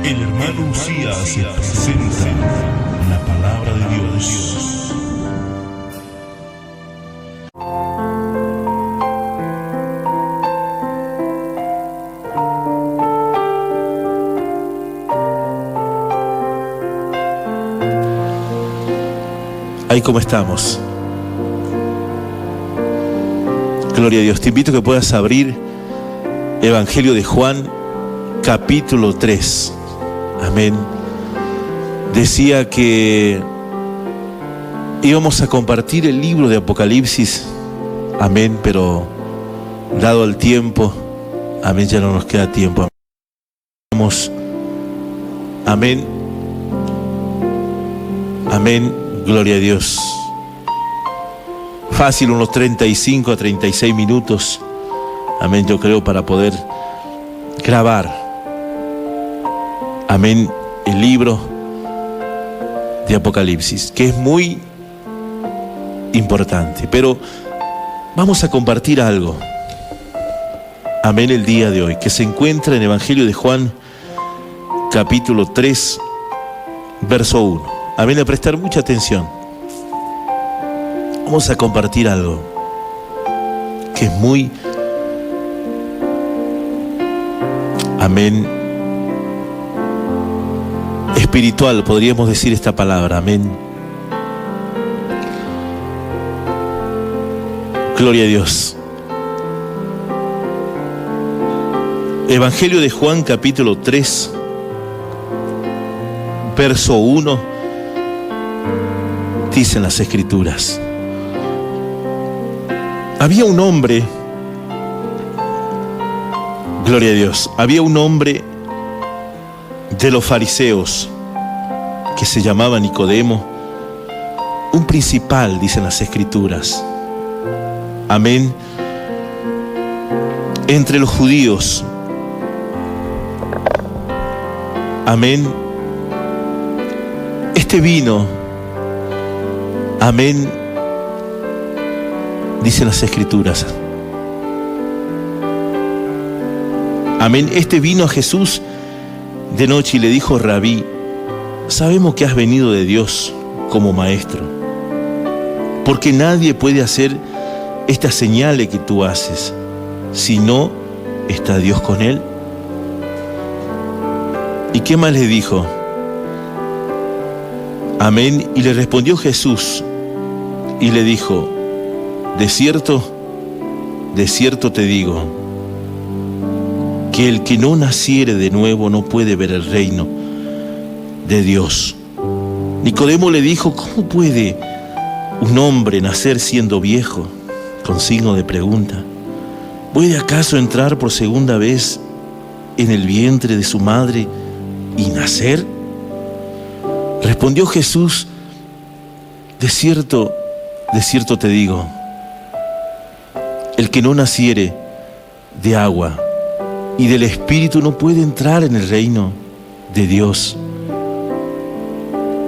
El hermano Usías presenta la palabra de Dios. Ahí como estamos. Gloria a Dios. Te invito a que puedas abrir Evangelio de Juan, capítulo 3. Amén. Decía que íbamos a compartir el libro de Apocalipsis. Amén, pero dado el tiempo, amén, ya no nos queda tiempo. Amén. Amén. Gloria a Dios. Fácil, unos 35 a 36 minutos. Amén, yo creo, para poder grabar. Amén, el libro de Apocalipsis, que es muy importante. Pero vamos a compartir algo. Amén, el día de hoy, que se encuentra en Evangelio de Juan, capítulo 3, verso 1. Amén, a prestar mucha atención. Vamos a compartir algo que es muy, amén, espiritual, podríamos decir esta palabra, amén. Gloria a Dios. Evangelio de Juan, capítulo 3, verso 1, dicen las Escrituras. Había un hombre, gloria a Dios, había un hombre de los fariseos que se llamaba Nicodemo, un principal, dicen las Escrituras. Amén. Entre los judíos. Amén. Este vino, amén, dicen las Escrituras. Amén. Este vino a Jesús de noche y le dijo: Rabí, sabemos que has venido de Dios como maestro, porque nadie puede hacer estas señales que tú haces si no está Dios con él. ¿Y qué más le dijo? Amén. Y le respondió Jesús y le dijo: de cierto te digo, que el que no naciere de nuevo no puede ver el reino de Dios. Nicodemo le dijo: ¿cómo puede un hombre nacer siendo viejo? Con signo de pregunta. ¿Puede acaso entrar por segunda vez en el vientre de su madre y nacer? Respondió Jesús: de cierto te digo, el que no naciere de agua y del Espíritu no puede entrar en el reino de Dios.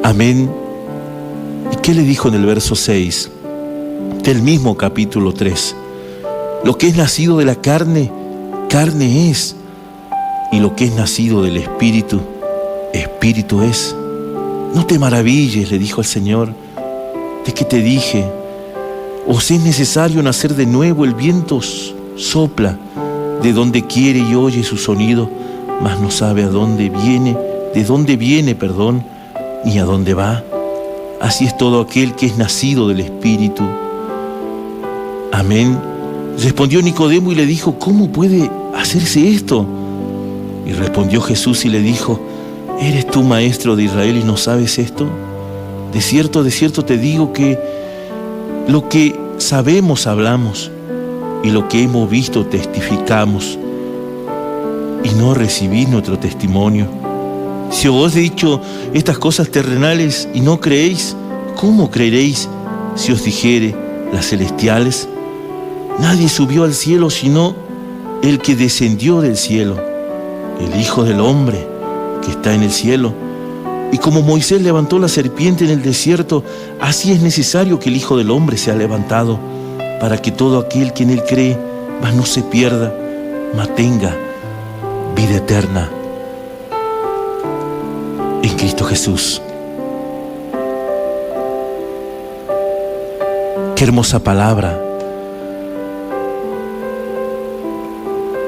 Amén. ¿Y qué le dijo en el verso 6 del mismo capítulo 3? Lo que es nacido de la carne, carne es, y lo que es nacido del Espíritu, Espíritu es. No te maravilles, le dijo el Señor, de que te dije: os es necesario nacer de nuevo. El viento sopla de donde quiere y oye su sonido, mas no sabe de dónde viene, ni a dónde va. Así es todo aquel que es nacido del Espíritu. Amén. Respondió Nicodemo y le dijo: ¿cómo puede hacerse esto? Y respondió Jesús y le dijo: ¿eres tú maestro de Israel y no sabes esto? De cierto te digo que lo que sabemos hablamos, y lo que hemos visto testificamos, y no recibís nuestro testimonio. Si os he dicho estas cosas terrenales y no creéis, ¿cómo creeréis si os dijere las celestiales? Nadie subió al cielo sino el que descendió del cielo, el Hijo del Hombre que está en el cielo. Y como Moisés levantó la serpiente en el desierto, así es necesario que el Hijo del Hombre sea levantado, para que todo aquel que en él cree, mas no se pierda, mas tenga vida eterna. en Cristo Jesús. Qué hermosa palabra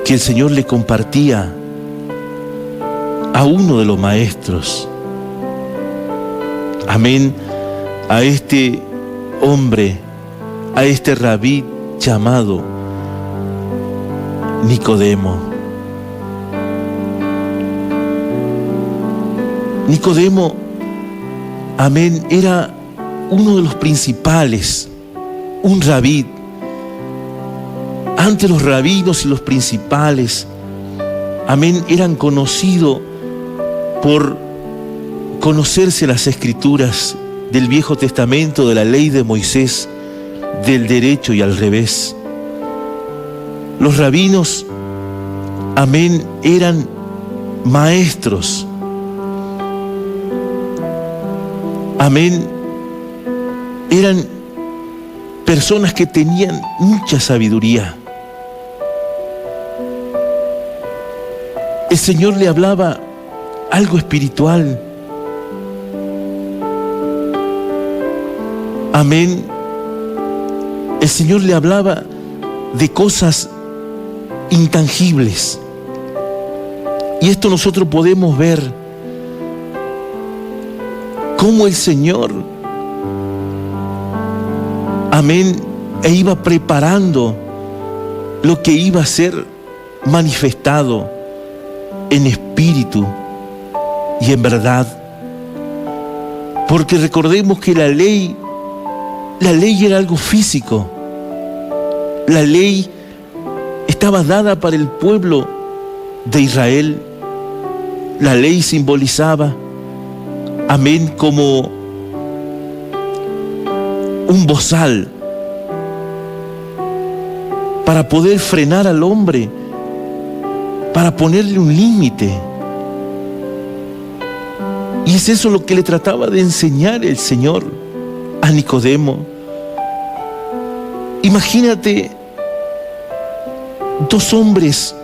que el Señor le compartía a uno de los maestros. Amén. A este hombre, a este rabí llamado Nicodemo. Nicodemo, amén, era uno de los principales, un rabí. Antes los rabinos y los principales, amén, eran conocidos por conocerse las escrituras del Viejo Testamento, de la ley de Moisés, del derecho y al revés. Los rabinos, amén, eran maestros. Amén, eran personas que tenían mucha sabiduría. El Señor le hablaba algo espiritual. Amén. El Señor le hablaba de cosas intangibles. Y esto nosotros podemos ver cómo el Señor, amén, iba preparando lo que iba a ser manifestado en espíritu y en verdad. Porque recordemos que la ley era algo físico. La ley estaba dada para el pueblo de Israel. La ley simbolizaba, amén, como un bozal para poder frenar al hombre, para ponerle un límite. Y es eso lo que le trataba de enseñar el Señor a Nicodemo. Imagínate dos hombres,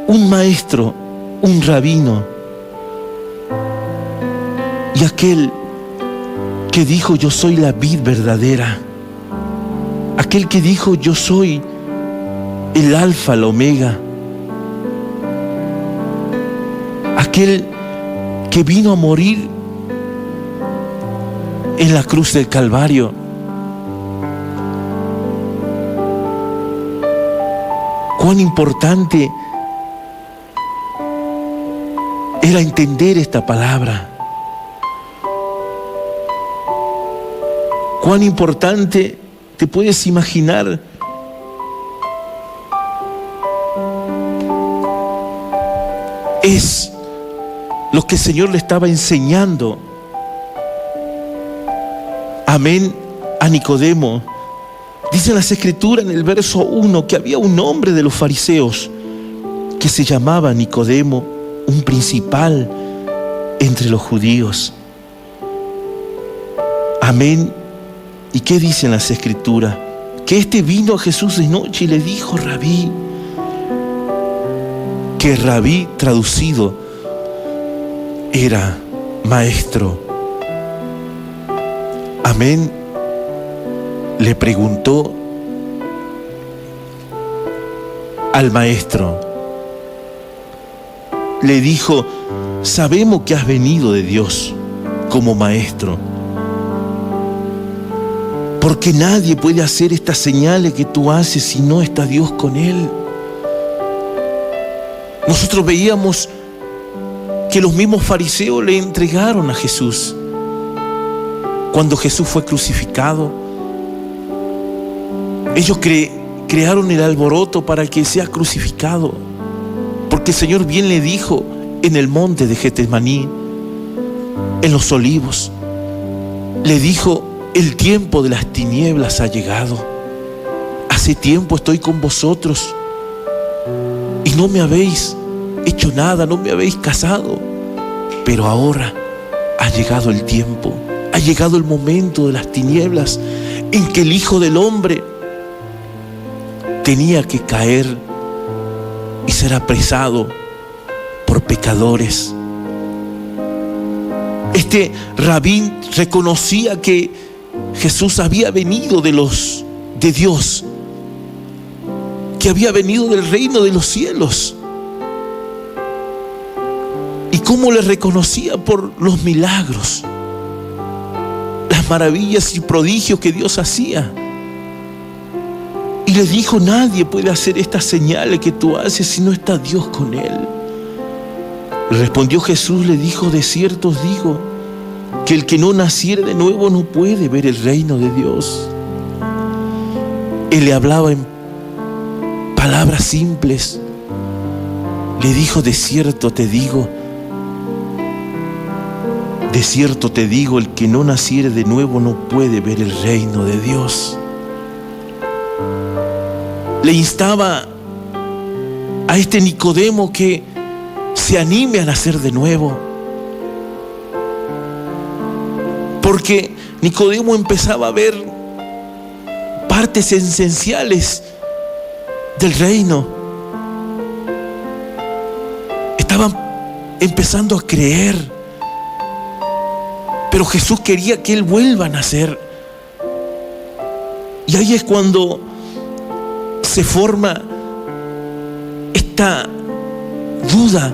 un maestro, un rabino, y aquel que dijo: yo soy la vid verdadera. Aquel que dijo: yo soy el alfa, el omega. Aquel que vino a morir en la cruz del Calvario. Cuán importante era entender esta palabra. Cuán importante te puedes imaginar es lo que el Señor le estaba enseñando, amén, a Nicodemo. Dice las Escrituras en el verso 1 que había un hombre de los fariseos que se llamaba Nicodemo, un principal entre los judíos. Amén. ¿Y qué dicen las Escrituras? Que este vino a Jesús de noche y le dijo: Rabí. Que Rabí traducido era maestro. Amén. Le preguntó al maestro. Le dijo: sabemos que has venido de Dios como maestro, porque nadie puede hacer estas señales que tú haces si no está Dios con él. Nosotros veíamos que los mismos fariseos le entregaron a Jesús cuando Jesús fue crucificado. Ellos crearon el alboroto para que sea crucificado, porque el Señor bien le dijo en el monte de Getsemaní, en los olivos, le dijo: el tiempo de las tinieblas ha llegado. Hace tiempo estoy con vosotros y no me habéis hecho nada, no me habéis casado, pero ahora ha llegado el tiempo, ha llegado el momento de las tinieblas en que el Hijo del Hombre tenía que caer y ser apresado por pecadores. Este rabí reconocía que Jesús había venido de Dios, que había venido del reino de los cielos. ¿Y cómo le reconocía? Por los milagros, las maravillas y prodigios que Dios hacía. Y le dijo: nadie puede hacer estas señales que tú haces si no está Dios con él. Y respondió Jesús, le dijo: de cierto os digo, que el que no naciere de nuevo no puede ver el reino de Dios. Él le hablaba en palabras simples. Le dijo: de cierto te digo, el que no naciere de nuevo no puede ver el reino de Dios. Le instaba a este Nicodemo que se anime a nacer de nuevo, porque Nicodemo empezaba a ver partes esenciales del reino. Estaba empezando a creer, pero Jesús quería que él vuelva a nacer. Y ahí es cuando se forma esta duda,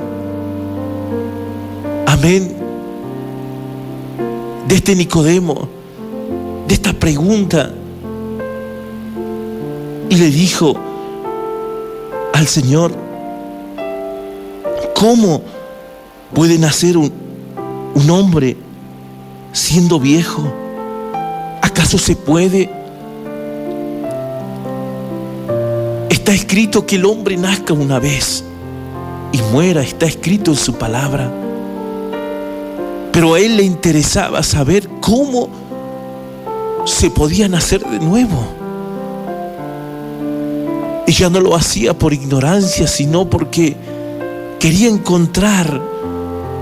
amén, de este Nicodemo, de esta pregunta. Y le dijo al Señor: ¿cómo puede nacer un hombre siendo viejo? ¿Acaso se puede? Está escrito que el hombre nazca una vez y muera, está escrito en su palabra. Pero a él le interesaba saber cómo se podía nacer de nuevo. Y ya no lo hacía por ignorancia, sino porque quería encontrar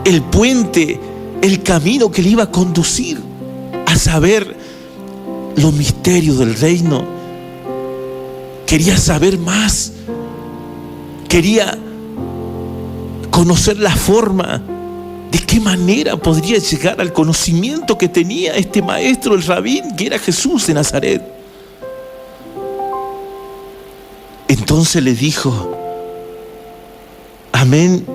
el puente, el camino que le iba a conducir a saber los misterios del reino. Quería saber más. Quería conocer la forma, de qué manera podría llegar al conocimiento que tenía este maestro, el rabí, que era Jesús de Nazaret. Entonces le dijo: amén,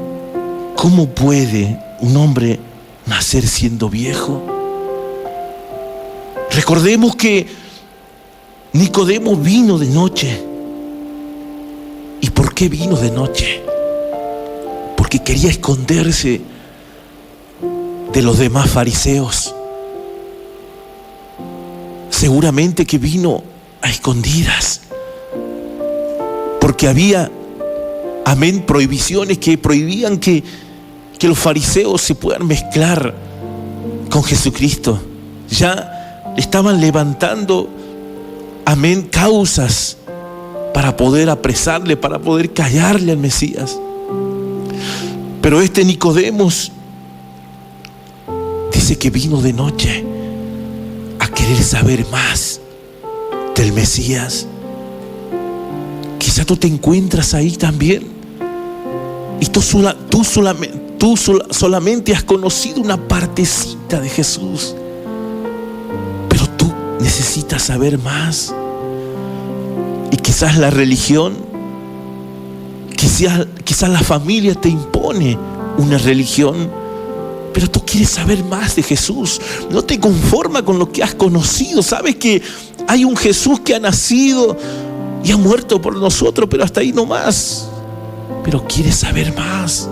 ¿cómo puede un hombre nacer siendo viejo? Recordemos que Nicodemo vino de noche. ¿Y por qué vino de noche? Porque quería esconderse de los demás fariseos. Seguramente que vino a escondidas, porque había, amén, prohibiciones que prohibían que los fariseos se puedan mezclar con Jesucristo. Ya estaban levantando, amén, causas para poder apresarle, para poder callarle al Mesías. Pero este Nicodemos dice que vino de noche a querer saber más del Mesías. Quizá tú te encuentras ahí también y tú solamente has conocido una partecita de Jesús, pero tú necesitas saber más. Y quizás la religión, quizás la familia te impone una religión, pero tú quieres saber más de Jesús. No te conformas con lo que has conocido. Sabes que hay un Jesús que ha nacido y ha muerto por nosotros, pero hasta ahí no más. Pero quieres saber más.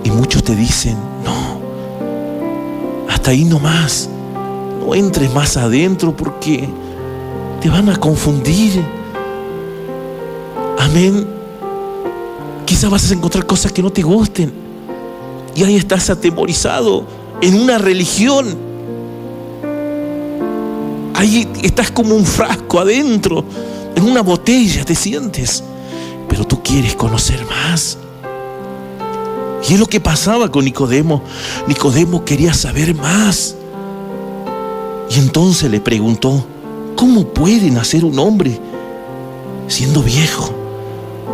Y muchos te dicen: no, hasta ahí no más. No entres más adentro porque te van a confundir. Amén. Quizás vas a encontrar cosas que no te gusten y ahí estás atemorizado en una religión. Ahí estás como un frasco adentro, en una botella te sientes, pero tú quieres conocer más. Y es lo que pasaba con Nicodemo. Nicodemo quería saber más. Y entonces le preguntó: ¿cómo puede nacer un hombre siendo viejo?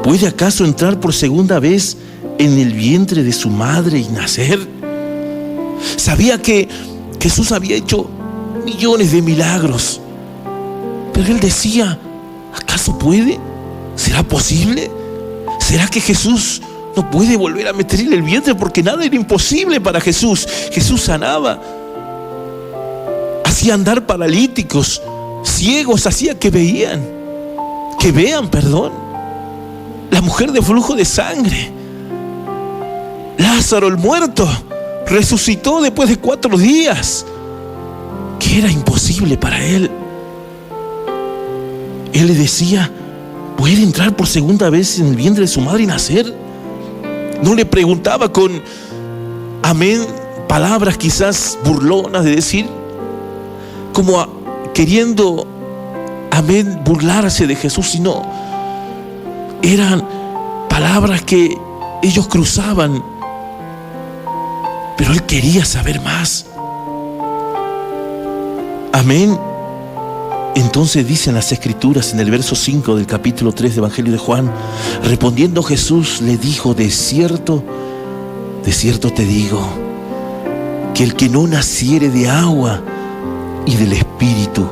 ¿Puede acaso entrar por segunda vez en el vientre de su madre y nacer? Sabía que Jesús había hecho millones de milagros. Pero él decía, ¿acaso puede? ¿Será posible? ¿Será que Jesús no puede volver a meterle el vientre? Porque nada era imposible para Jesús. Jesús sanaba, hacía andar paralíticos, ciegos, hacía que vean. La mujer de flujo de sangre, Lázaro el muerto, resucitó después de 4 días. ¿Qué era imposible para él? Él le decía, ¿puede entrar por segunda vez en el vientre de su madre y nacer? No le preguntaba con, palabras quizás burlonas de decir, como queriendo, burlarse de Jesús, sino eran palabras que ellos cruzaban. Pero él quería saber más. Entonces dicen las Escrituras en el verso 5 del capítulo 3 del Evangelio de Juan: respondiendo Jesús le dijo, de cierto te digo, que el que no naciere de agua y del Espíritu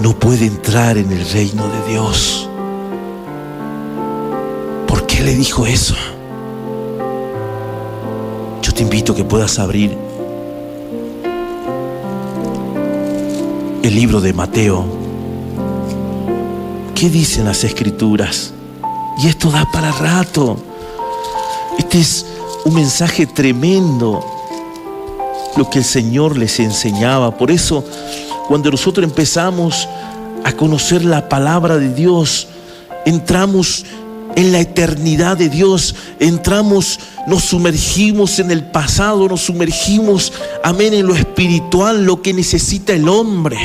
no puede entrar en el reino de Dios. ¿Por qué le dijo eso? Yo te invito a que puedas abrir el libro de Mateo. ¿Qué dicen las Escrituras? Y esto da para rato. Este es un mensaje tremendo, lo que el Señor les enseñaba. Por eso, cuando nosotros empezamos a conocer la palabra de Dios, entramos en la eternidad de Dios, nos sumergimos en el pasado, nos sumergimos, en lo espiritual, lo que necesita el hombre.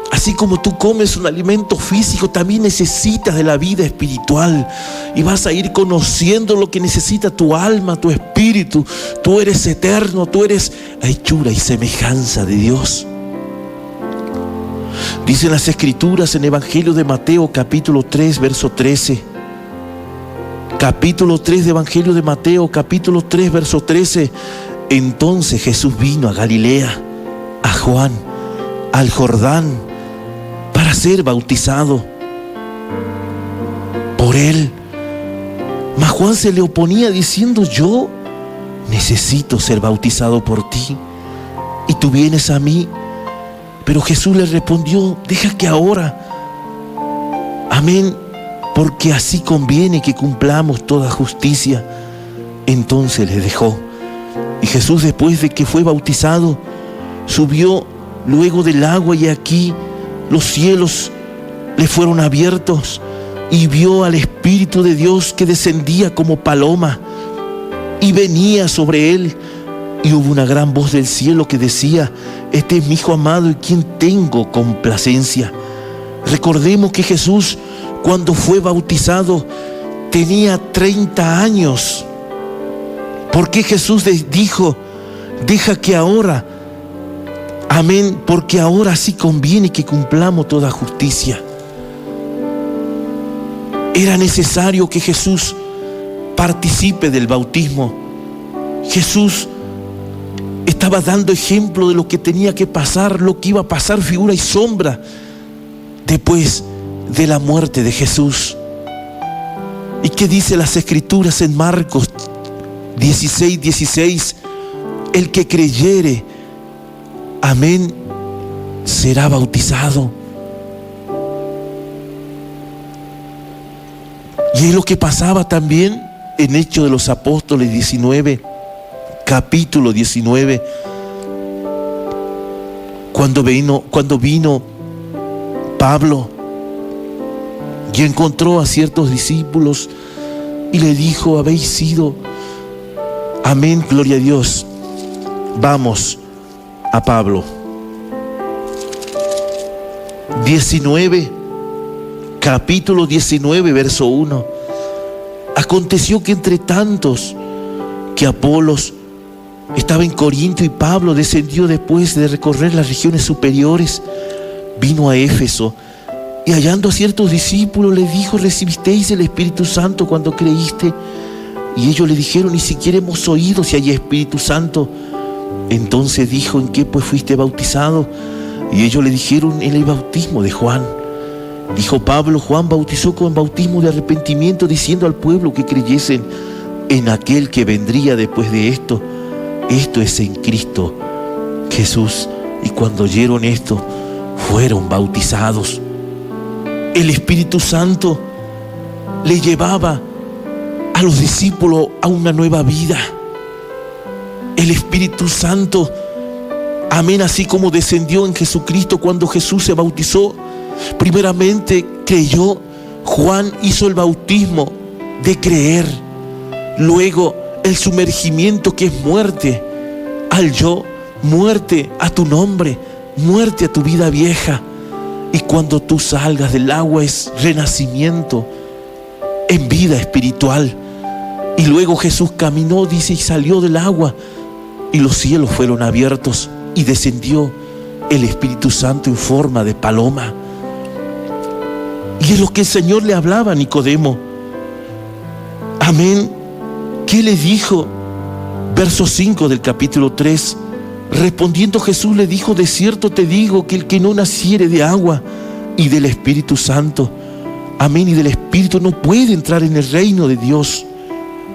Así como tú comes un alimento físico, también necesitas de la vida espiritual. Y vas a ir conociendo lo que necesita tu alma, tu espíritu. Tú eres eterno, tú eres hechura y semejanza de Dios. Dicen las Escrituras en el Evangelio de Mateo, capítulo 3, verso 13. Capítulo 3 de Evangelio de Mateo, capítulo 3, verso 13. Entonces Jesús vino a Galilea, a Juan, al Jordán, para ser bautizado por él. Mas Juan se le oponía diciendo, yo necesito ser bautizado por ti, y tú vienes a mí. Pero Jesús le respondió, deja que ahora, porque así conviene que cumplamos toda justicia. Entonces le dejó. Y Jesús, después de que fue bautizado, subió luego del agua, y aquí los cielos le fueron abiertos, y vio al Espíritu de Dios que descendía como paloma y venía sobre él. Y hubo una gran voz del cielo que decía, este es mi Hijo amado, en quien tengo complacencia. Recordemos que Jesús, cuando fue bautizado, tenía 30 años. ¿Por qué Jesús dijo, deja que ahora, porque ahora sí conviene que cumplamos toda justicia? Era necesario que Jesús participe del bautismo. Jesús estaba dando ejemplo de lo que tenía que pasar, lo que iba a pasar, figura y sombra después de la muerte de Jesús. ¿Y qué dice las Escrituras en Marcos 16:16? El que creyere, será bautizado. Y es lo que pasaba también en Hechos de los Apóstoles 19, capítulo 19, cuando vino Pablo y encontró a ciertos discípulos y le dijo, habéis sido, gloria a Dios. Vamos a Pablo 19, capítulo 19, verso 1. Aconteció que entre tantos que Apolos estaba en Corinto y Pablo descendió después de recorrer las regiones superiores, vino a Éfeso, y hallando a ciertos discípulos les dijo, ¿recibisteis el Espíritu Santo cuando creíste? Y ellos le dijeron, ni siquiera hemos oído si hay Espíritu Santo. Entonces dijo: ¿en qué pues fuiste bautizado? Y ellos le dijeron: en el bautismo de Juan. Dijo Pablo: Juan bautizó con bautismo de arrepentimiento, diciendo al pueblo que creyesen en aquel que vendría después de esto. Esto es en Cristo Jesús. Y cuando oyeron esto, fueron bautizados. El Espíritu Santo le llevaba a los discípulos a una nueva vida. El Espíritu Santo, amén, así como descendió en Jesucristo cuando Jesús se bautizó, primeramente creyó. Juan hizo el bautismo de creer. Luego el sumergimiento, que es muerte al yo, muerte a tu nombre, muerte a tu vida vieja. Y cuando tú salgas del agua es renacimiento en vida espiritual. Y luego Jesús caminó, dice, y salió del agua, y los cielos fueron abiertos, y descendió el Espíritu Santo en forma de paloma. Y es lo que el Señor le hablaba a Nicodemo. Amén. ¿Qué le dijo? Verso 5 del capítulo 3. Respondiendo Jesús le dijo: de cierto te digo que el que no naciere de agua y del Espíritu Santo, amén, y del Espíritu, no puede entrar en el reino de Dios.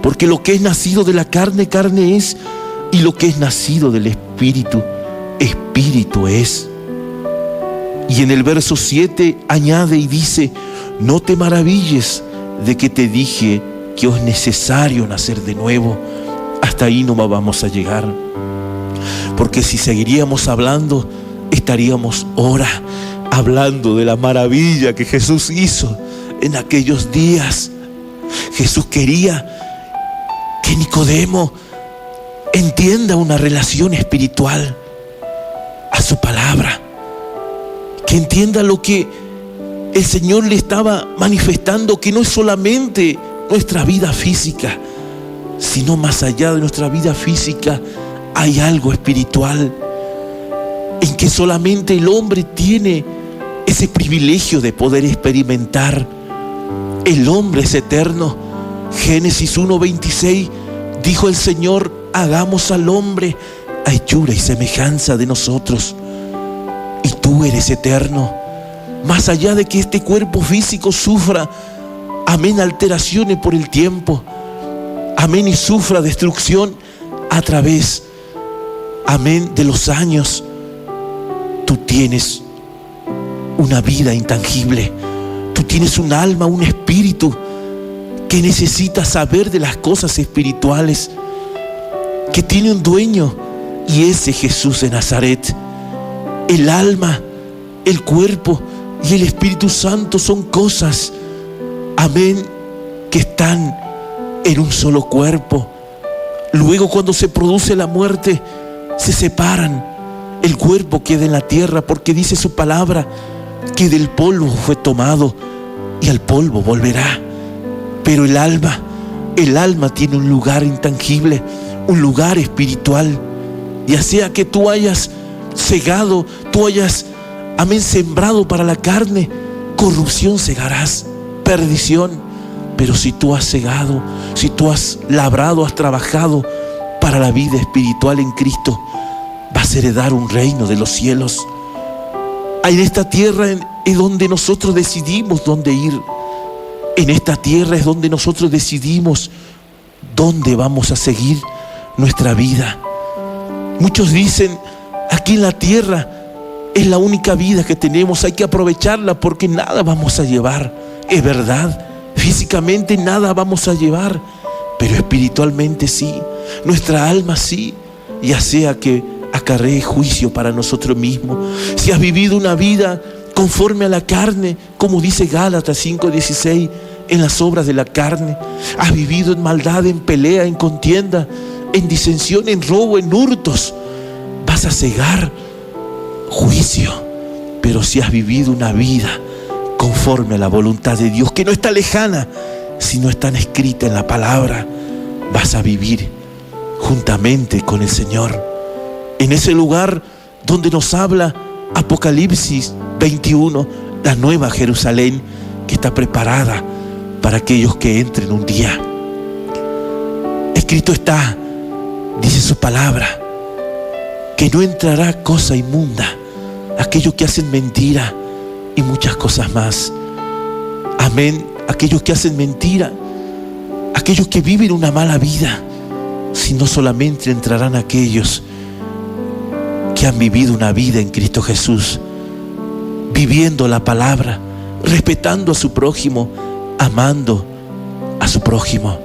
Porque lo que es nacido de la carne, carne es, y lo que es nacido del Espíritu, Espíritu es. Y en el verso 7 añade y dice: no te maravilles de que te dije que os es necesario nacer de nuevo. Hasta ahí no vamos a llegar, porque si seguiríamos hablando, estaríamos horas hablando de la maravilla que Jesús hizo en aquellos días. Jesús quería que Nicodemo entienda una relación espiritual a su palabra, que entienda lo que el Señor le estaba manifestando, que no es solamente nuestra vida física, sino más allá de nuestra vida física hay algo espiritual, en que solamente el hombre tiene ese privilegio de poder experimentar. El hombre es eterno. Génesis 1:26 dijo el Señor: hagamos al hombre a hechura y semejanza de nosotros. Y tú eres eterno. Más allá de que este cuerpo físico sufra, amén, alteraciones por el tiempo, amén, y sufra destrucción a través, amén, de los años, tú tienes una vida intangible. Tú tienes un alma, un espíritu que necesita saber de las cosas espirituales, que tiene un dueño, y ese Jesús de Nazaret. El alma, el cuerpo y el Espíritu Santo son cosas, amén, que están en un solo cuerpo. Luego, cuando se produce la muerte, se separan. El cuerpo queda en la tierra, porque dice su palabra que del polvo fue tomado y al polvo volverá. Pero el alma tiene un lugar intangible, un lugar espiritual. Ya sea que tú hayas cegado, tú hayas, amén, sembrado para la carne, corrupción segarás, perdición. Pero si tú has cegado, si tú has labrado, has trabajado para la vida espiritual en Cristo, vas a heredar un reino de los cielos. En esta tierra es donde nosotros decidimos dónde ir. En esta tierra es donde nosotros decidimos dónde vamos a seguir nuestra vida. Muchos dicen: aquí en la tierra es la única vida que tenemos, hay que aprovecharla porque nada vamos a llevar. Es verdad, físicamente nada vamos a llevar, pero espiritualmente sí, nuestra alma sí, ya sea que acarree juicio para nosotros mismos. Si has vivido una vida conforme a la carne, como dice Gálatas 5:16, en las obras de la carne, has vivido en maldad, en pelea, en contienda, en disensión, en robo, en hurtos, vas a cegar juicio. Pero si has vivido una vida conforme a la voluntad de Dios, que no está lejana, sino está escrita en la palabra, vas a vivir juntamente con el Señor. En ese lugar donde nos habla Apocalipsis 21, la nueva Jerusalén que está preparada para aquellos que entren un día. Escrito está, dice su palabra, que no entrará cosa inmunda, aquellos que hacen mentira y muchas cosas más. Amén. Aquellos que hacen mentira, aquellos que viven una mala vida, sino solamente entrarán aquellos que han vivido una vida en Cristo Jesús, viviendo la palabra, respetando a su prójimo, amando a su prójimo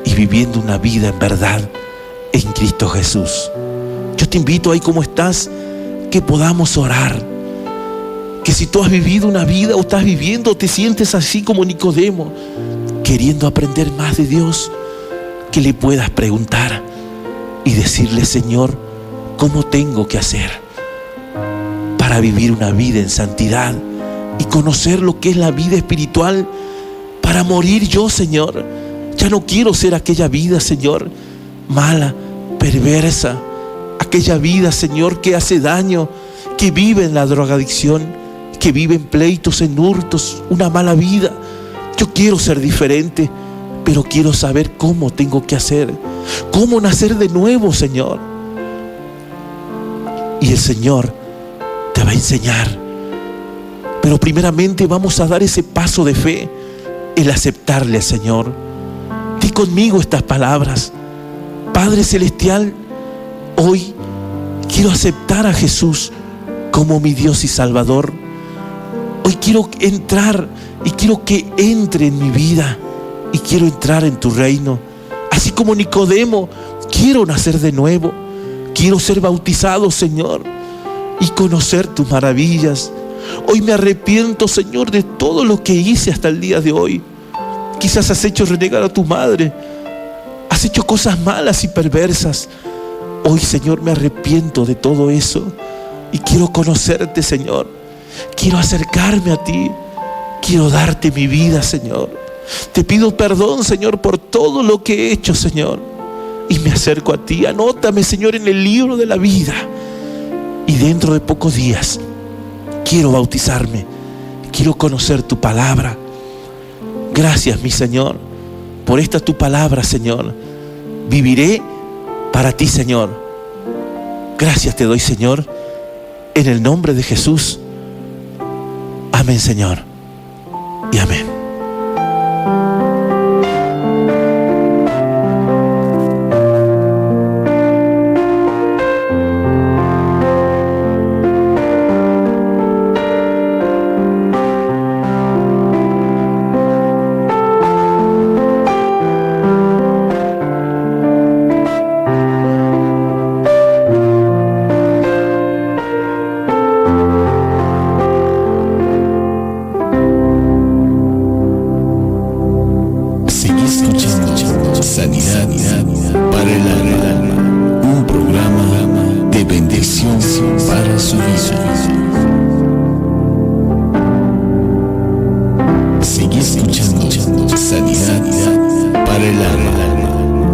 y viviendo una vida en verdad en Cristo Jesús. Yo te invito ahí como estás, que podamos orar. Que si tú has vivido una vida o estás viviendo, te sientes así como Nicodemo, queriendo aprender más de Dios, que le puedas preguntar y decirle: Señor, ¿cómo tengo que hacer para vivir una vida en santidad y conocer lo que es la vida espiritual, para morir yo, Señor? Ya no quiero ser aquella vida, Señor, mala, perversa, aquella vida, Señor, que hace daño, que vive en la drogadicción, que vive en pleitos, en hurtos, una mala vida. Yo quiero ser diferente, pero quiero saber cómo tengo que hacer, cómo nacer de nuevo, Señor. Y el Señor te va a enseñar. Pero primeramente vamos a dar ese paso de fe, el aceptarle al Señor. Di conmigo estas palabras: Padre Celestial, hoy quiero aceptar a Jesús como mi Dios y Salvador. Hoy quiero entrar y quiero que entre en mi vida y quiero entrar en tu reino. Así como Nicodemo, quiero nacer de nuevo. Quiero ser bautizado, Señor, y conocer tus maravillas. Hoy me arrepiento, Señor, de todo lo que hice hasta el día de hoy. Quizás has hecho renegar a tu madre, has hecho cosas malas y perversas. Hoy, Señor, me arrepiento de todo eso y quiero conocerte, Señor. Quiero acercarme a ti, quiero darte mi vida, Señor. Te pido perdón, Señor, por todo lo que he hecho, Señor, y me acerco a ti. Anótame, Señor, en el libro de la vida, y dentro de pocos días quiero bautizarme, quiero conocer tu palabra. Gracias, mi Señor, por esta tu palabra, Señor. Viviré para ti, Señor. Gracias te doy, Señor, en el nombre de Jesús. Amén, Señor, y amén.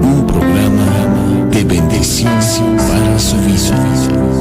Un programa de bendición para su vida.